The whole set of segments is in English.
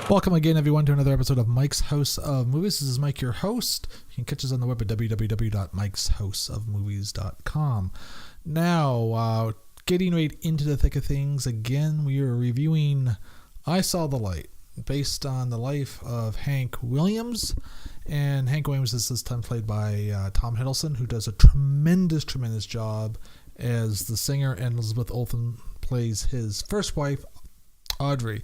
Welcome again, everyone, to another episode of Mike's House of Movies. This is Mike, your host. You can catch us on the web at www.mikeshouseofmovies.com. Now, getting right into the thick of things again, we are reviewing I Saw the Light, based on the life of Hank Williams. And Hank Williams is this time played by Tom Hiddleston, who does a tremendous job as the singer, and Elizabeth Olsen plays his first wife, Audrey.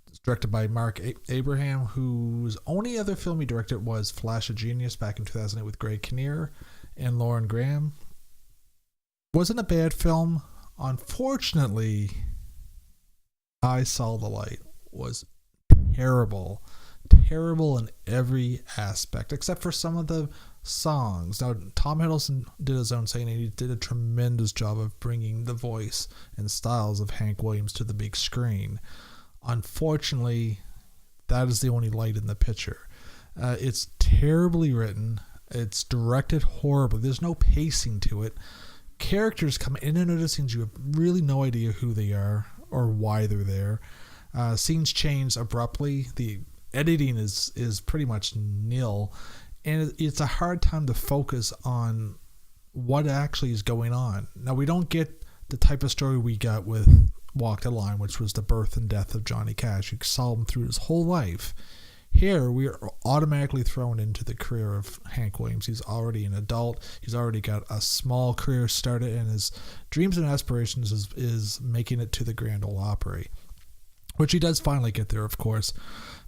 It's directed by Mark Abraham, whose only other film he directed was Flash of Genius back in 2008 with Greg Kinnear and Lauren Graham. Wasn't a bad film. Unfortunately, I Saw the Light was terrible in every aspect except for some of the songs. Now, Tom Hiddleston did his own saying, and he did a tremendous job of bringing the voice and styles of Hank Williams to the big screen. Unfortunately, that is the only light in the picture. It's terribly written. It's directed horribly. There's no pacing to it. Characters come in and out of scenes. You have really no idea who they are or why they're there. Scenes change abruptly. The editing is pretty much nil. And it's a hard time to focus on what actually is going on. Now, we don't get the type of story we got with Walk the Line, which was the birth and death of Johnny Cash. You saw him through his whole life. Here, we are automatically thrown into the career of Hank Williams. He's already an adult. He's already got a small career started, and his dreams and aspirations is making it to the Grand Ole Opry, which he does finally get there, of course.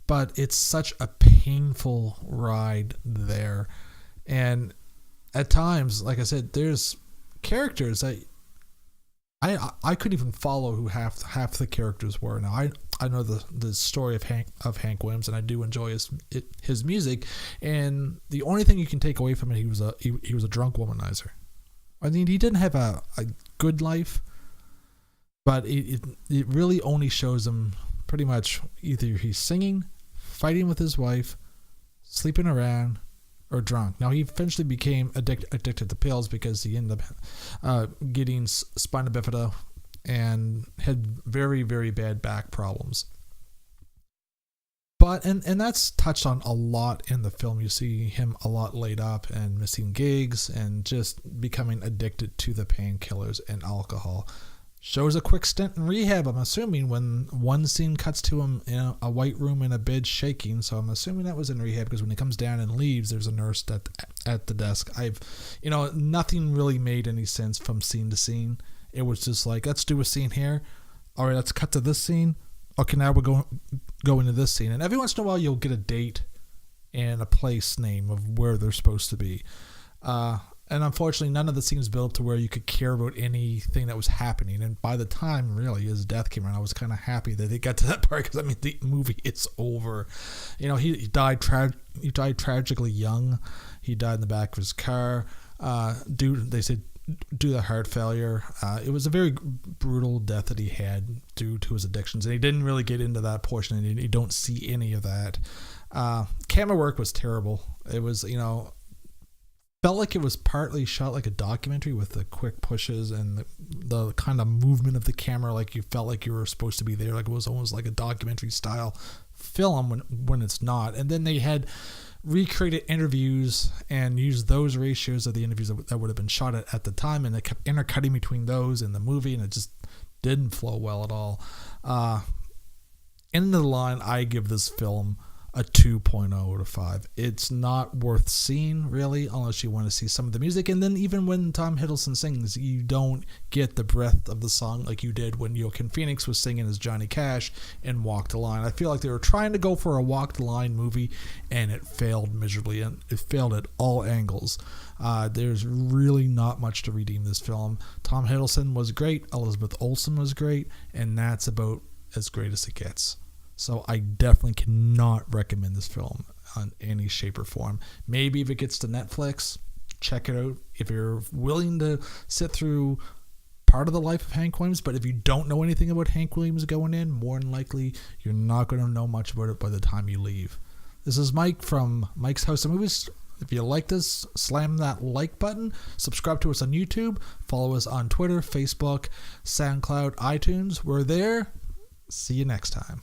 But it's such a painful ride there. And at times, like I said, there's characters that I couldn't even follow who half the characters were. Now I know the story of Hank Williams, and I do enjoy his music. And the only thing you can take away from it, he was a drunk womanizer. I mean, he didn't have a good life, but it really only shows him pretty much either he's singing, fighting with his wife, sleeping around, or drunk. Now, he eventually became addicted to pills because he ended up getting spina bifida and had very, very bad back problems. But, and that's touched on a lot in the film. You see him a lot laid up and missing gigs and just becoming addicted to the painkillers and alcohol. Shows a quick stint in rehab, I'm assuming, when one scene cuts to him in a white room in a bed shaking. So I'm assuming that was in rehab, because when he comes down and leaves, there's a nurse at the desk. Nothing really made any sense from scene to scene. It was just like, let's do a scene here. All right, let's cut to this scene. Okay, now we're go into this scene. And every once in a while, you'll get a date and a place name of where they're supposed to be. And unfortunately, none of the scenes built up to where you could care about anything that was happening. And by the time, really, his death came around, I was kind of happy that it got to that part, because, I mean, the movie, it's over. He died tragically young. He died in the back of his car. They said, due to heart failure. It was a very brutal death that he had due to his addictions. And he didn't really get into that portion, and you don't see any of that. Camera work was terrible. It was, felt like it was partly shot like a documentary with the quick pushes and the kind of movement of the camera, like you felt like you were supposed to be there, like it was almost like a documentary style film when it's not. And then they had recreated interviews and used those ratios of the interviews that would have been shot at the time, and they kept intercutting between those and the movie, and it just didn't flow well at all. End of the line, I give this film a 2.0 out of 5. It's not worth seeing, really, unless you want to see some of the music. And then even when Tom Hiddleston sings, you don't get the breadth of the song like you did when Joaquin Phoenix was singing as Johnny Cash in Walk the Line. I feel like they were trying to go for a Walk the Line movie, and it failed miserably, and it failed at all angles. There's really not much to redeem this film. Tom Hiddleston was great, Elizabeth Olsen was great, and that's about as great as it gets. So I definitely cannot recommend this film on any shape or form. Maybe if it gets to Netflix, check it out. If you're willing to sit through part of the life of Hank Williams, but if you don't know anything about Hank Williams going in, more than likely you're not going to know much about it by the time you leave. This is Mike from Mike's House of Movies. If you like this, slam that like button. Subscribe to us on YouTube. Follow us on Twitter, Facebook, SoundCloud, iTunes. We're there. See you next time.